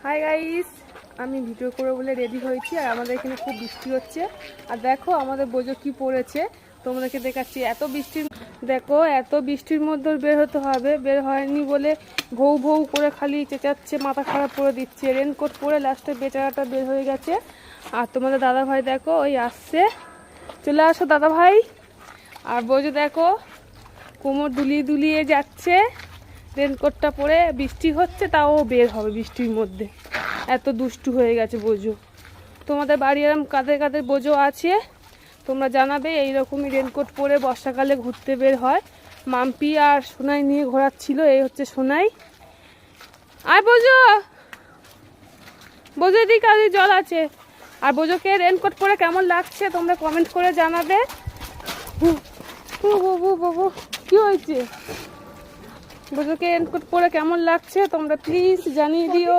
Hi guys, আমি video করে বলে রেডি হয়েছি আর আমাদের এখানে খুব বৃষ্টি হচ্ছে। আর দেখো আমাদের বোঝো কি পড়েছে, তোমাদেরকে দেখাচ্ছি। এত বৃষ্টির মধ্যে বের হতে হবে, বের হয়নি বলে ভৌ ভৌ করে খালি চেঁচাচ্ছে, মাথা খারাপ করে দিচ্ছে। রেনকোট পরে লাস্টে বেচারাটা বের হয়ে গেছে। আর তোমাদের দাদা ভাই দেখো ওই আসছে, চলে আসো দাদা ভাই। আর বোঝো দেখো কোমর দুলিয়ে দুলিয়ে যাচ্ছে, রেনকোটটা পরে। বৃষ্টি হচ্ছে তাও বের হবে বৃষ্টির মধ্যে, এত দুষ্টু হয়ে গেছে বোঝো। তোমাদের বাড়ি এরম কাদের কাদের বোঝো আছে তোমরা জানাবে। এইরকমই রেনকোট পরে বর্ষাকালে ঘুরতে বের হয়। মাম্পি আর সোনাই নিয়ে ঘোরাচ্ছিল। এই হচ্ছে সোনাই। আর বোঝো বোঝো এদিকে কাজে জল আছে। আর বোঝোকে রেনকোট পরে কেমন লাগছে তোমরা কমেন্ট করে জানাবে। কি হয়েছে? বোঝোকে রেনকোট পরে কেমন লাগছে তোমরা প্লিজ জানিয়ে দিও।